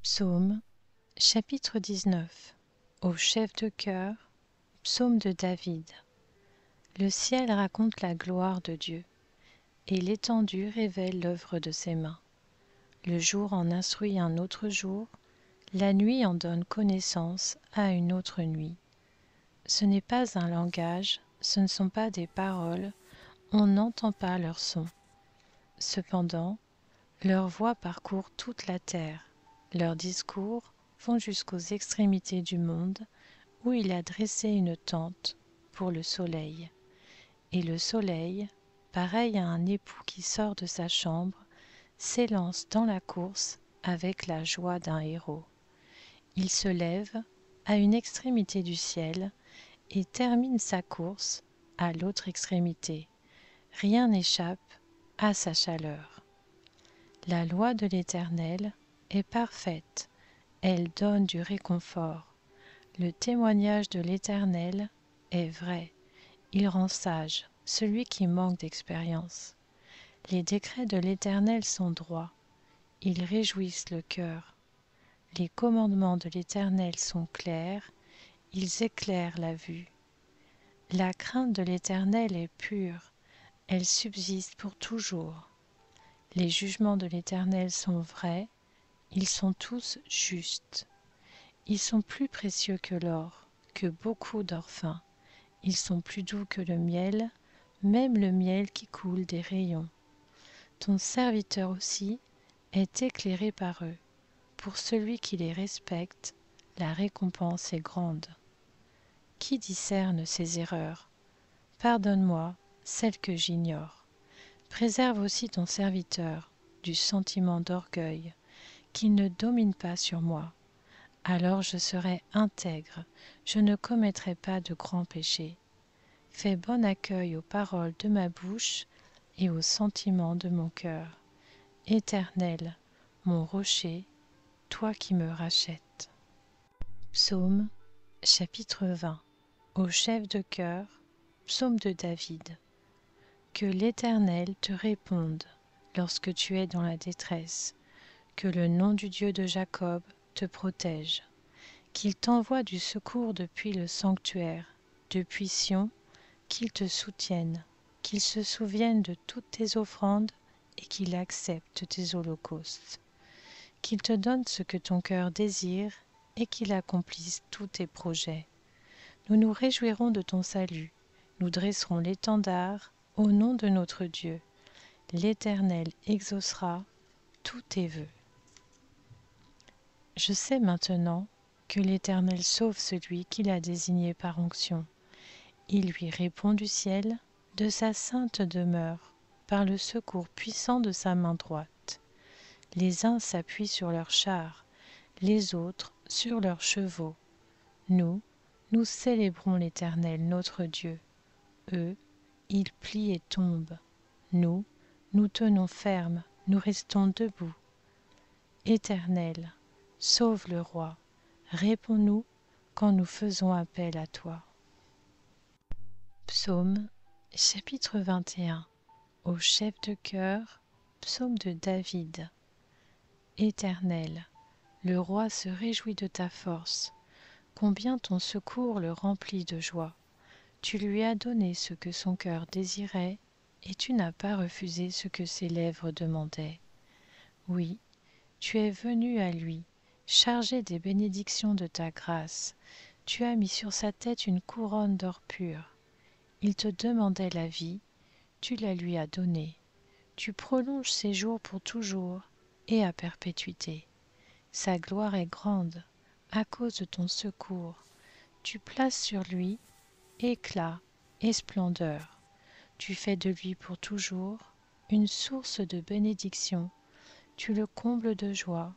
Psaume, chapitre 19. Au chef de chœur, psaume de David. Le ciel raconte la gloire de Dieu, et l'étendue révèle l'œuvre de ses mains. Le jour en instruit un autre jour, la nuit en donne connaissance à une autre nuit. Ce n'est pas un langage, ce ne sont pas des paroles, on n'entend pas leur son. Cependant, leur voix parcourt toute la terre, leurs discours vont jusqu'aux extrémités du monde, où il a dressé une tente pour le soleil. Et le soleil, pareil à un époux qui sort de sa chambre, s'élance dans la course avec la joie d'un héros. Il se lève à une extrémité du ciel et termine sa course à l'autre extrémité. Rien n'échappe à sa chaleur. La loi de l'Éternel est parfaite, elle donne du réconfort. Le témoignage de l'Éternel est vrai, il rend sage celui qui manque d'expérience. Les décrets de l'Éternel sont droits, ils réjouissent le cœur. Les commandements de l'Éternel sont clairs, ils éclairent la vue. La crainte de l'Éternel est pure, elle subsiste pour toujours. Les jugements de l'Éternel sont vrais, ils sont tous justes. Ils sont plus précieux que l'or, que beaucoup d'or fin. Ils sont plus doux que le miel, même le miel qui coule des rayons. Ton serviteur aussi est éclairé par eux. Pour celui qui les respecte, la récompense est grande. Qui discerne ces erreurs? Pardonne-moi celles que j'ignore. Préserve aussi ton serviteur du sentiment d'orgueil, qu'il ne domine pas sur moi. Alors je serai intègre, je ne commettrai pas de grands péchés. Fais bon accueil aux paroles de ma bouche et aux sentiments de mon cœur. Éternel, mon rocher, toi qui me rachètes. Psaume, chapitre 20. Au chef de chœur, psaume de David. Que l'Éternel te réponde lorsque tu es dans la détresse, que le nom du Dieu de Jacob te protège, qu'il t'envoie du secours depuis le sanctuaire, depuis Sion, qu'il te soutienne, qu'il se souvienne de toutes tes offrandes et qu'il accepte tes holocaustes, qu'il te donne ce que ton cœur désire et qu'il accomplisse tous tes projets. Nous nous réjouirons de ton salut, nous dresserons l'étendard au nom de notre Dieu. L'Éternel exaucera tous tes vœux. Je sais maintenant que l'Éternel sauve celui qu'il a désigné par onction. Il lui répond du ciel, de sa sainte demeure, par le secours puissant de sa main droite. Les uns s'appuient sur leurs chars, les autres sur leurs chevaux. Nous célébrons l'Éternel notre Dieu. Eux, ils plient et tombent. Nous tenons ferme, nous restons debout. Éternel, sauve le roi, réponds-nous quand nous faisons appel à toi. Psaume, chapitre 21. Au chef de chœur, psaume de David. Éternel, le roi se réjouit de ta force, combien ton secours le remplit de joie. Tu lui as donné ce que son cœur désirait, et tu n'as pas refusé ce que ses lèvres demandaient. Oui, tu es venu à lui, chargé des bénédictions de ta grâce. Tu as mis sur sa tête une couronne d'or pur. Il te demandait la vie, tu la lui as donnée. Tu prolonges ses jours pour toujours et à perpétuité. Sa gloire est grande, à cause de ton secours. Tu places sur lui éclat et splendeur. Tu fais de lui pour toujours une source de bénédiction. Tu le combles de joie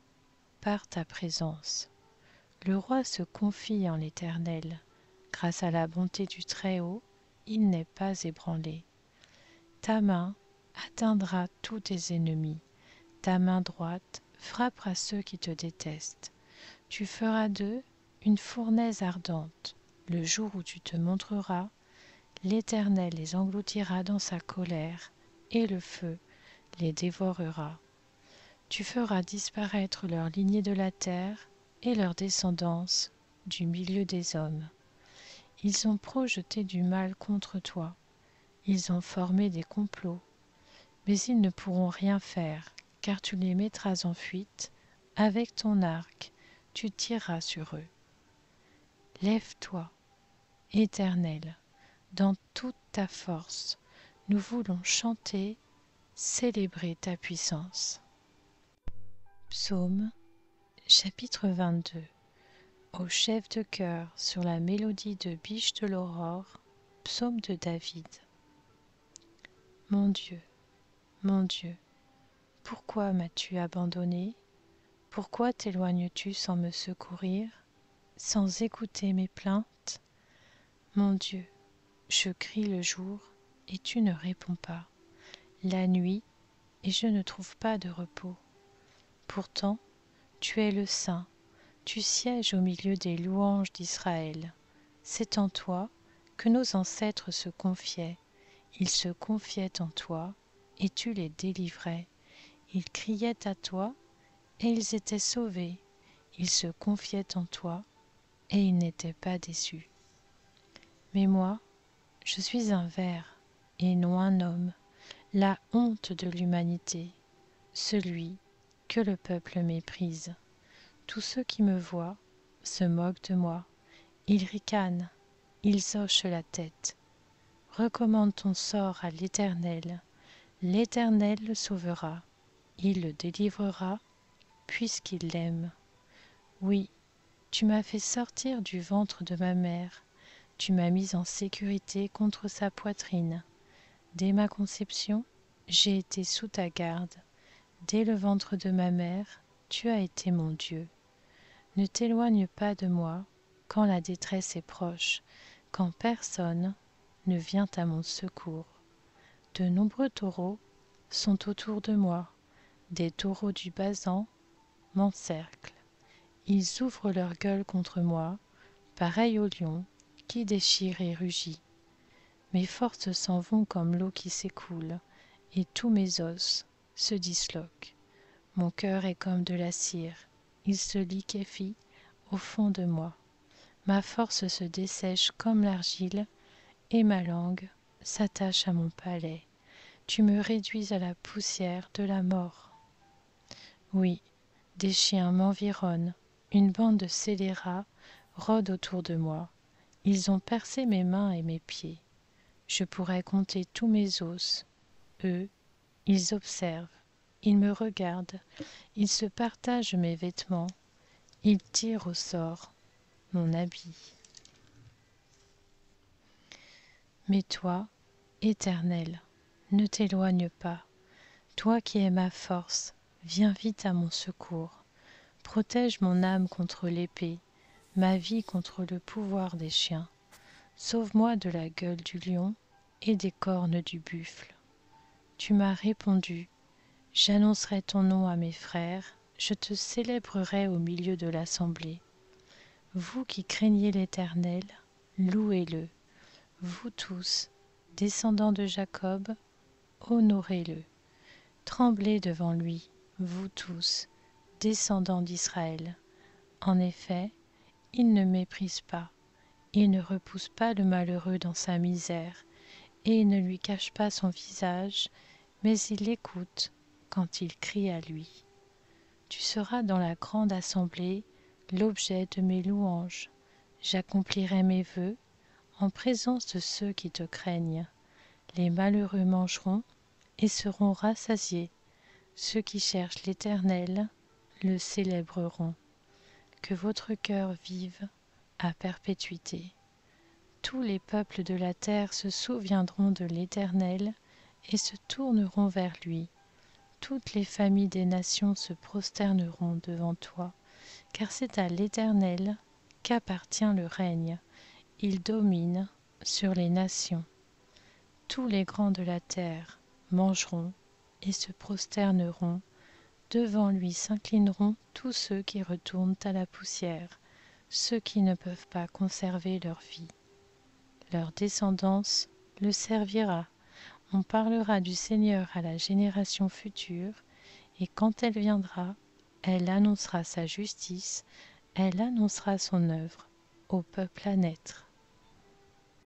par ta présence. Le roi se confie en l'Éternel. Grâce à la bonté du Très-Haut, il n'est pas ébranlé. Ta main atteindra tous tes ennemis. Ta main droite frappera ceux qui te détestent. Tu feras d'eux une fournaise ardente. Le jour où tu te montreras, l'Éternel les engloutira dans sa colère, et le feu les dévorera. Tu feras disparaître leur lignée de la terre et leur descendance du milieu des hommes. Ils ont projeté du mal contre toi, ils ont formé des complots, mais ils ne pourront rien faire, car tu les mettras en fuite, avec ton arc, tu tireras sur eux. Lève-toi, Éternel, dans toute ta force, nous voulons chanter, célébrer ta puissance. Psaume, chapitre 22. Au chef de chœur sur la mélodie de Biche de l'Aurore, psaume de David. Mon Dieu, pourquoi m'as-tu abandonné? Pourquoi t'éloignes-tu sans me secourir, sans écouter mes plaintes? Mon Dieu, je crie le jour et tu ne réponds pas, la nuit et je ne trouve pas de repos. Pourtant, tu es le Saint, tu sièges au milieu des louanges d'Israël. C'est en toi que nos ancêtres se confiaient. Ils se confiaient en toi et tu les délivrais. Ils criaient à toi et ils étaient sauvés. Ils se confiaient en toi et ils n'étaient pas déçus. Mais moi, je suis un ver et non un homme, la honte de l'humanité, celui que le peuple méprise. Tous ceux qui me voient se moquent de moi. Ils ricanent, ils hochent la tête. Recommande ton sort à l'Éternel. L'Éternel le sauvera. Il le délivrera, puisqu'il l'aime. Oui, tu m'as fait sortir du ventre de ma mère. Tu m'as mis en sécurité contre sa poitrine. Dès ma conception, j'ai été sous ta garde. Dès le ventre de ma mère, tu as été mon Dieu. Ne t'éloigne pas de moi quand la détresse est proche, quand personne ne vient à mon secours. De nombreux taureaux sont autour de moi, des taureaux du Basan m'encerclent. Ils ouvrent leur gueule contre moi, pareils aux lions qui déchirent et rugit. Mes forces s'en vont comme l'eau qui s'écoule, et tous mes os se disloquent. Mon cœur est comme de la cire, il se liquéfie au fond de moi. Ma force se dessèche comme l'argile, et ma langue s'attache à mon palais. Tu me réduis à la poussière de la mort. Oui, des chiens m'environnent, une bande de scélérats rôde autour de moi. Ils ont percé mes mains et mes pieds. Je pourrais compter tous mes os. Eux, ils observent, ils me regardent, ils se partagent mes vêtements, ils tirent au sort mon habit. Mais toi, Éternel, ne t'éloigne pas. Toi qui es ma force, viens vite à mon secours. Protège mon âme contre l'épée, ma vie contre le pouvoir des chiens. Sauve-moi de la gueule du lion et des cornes du buffle. Tu m'as répondu, j'annoncerai ton nom à mes frères, je te célébrerai au milieu de l'assemblée. Vous qui craignez l'Éternel, louez-le. Vous tous, descendants de Jacob, honorez-le. Tremblez devant lui, vous tous, descendants d'Israël. En effet, il ne méprise pas, il ne repousse pas le malheureux dans sa misère, et il ne lui cache pas son visage, mais il l'écoute quand il crie à lui. Tu seras dans la grande assemblée l'objet de mes louanges. J'accomplirai mes vœux en présence de ceux qui te craignent. Les malheureux mangeront et seront rassasiés. Ceux qui cherchent l'Éternel le célébreront. Que votre cœur vive à perpétuité. Tous les peuples de la terre se souviendront de l'Éternel et se tourneront vers lui. Toutes les familles des nations se prosterneront devant toi, car c'est à l'Éternel qu'appartient le règne. Il domine sur les nations. Tous les grands de la terre mangeront et se prosterneront. Devant lui s'inclineront tous ceux qui retournent à la poussière, ceux qui ne peuvent pas conserver leur vie. Leur descendance le servira. On parlera du Seigneur à la génération future, et quand elle viendra, elle annoncera sa justice, elle annoncera son œuvre au peuple à naître.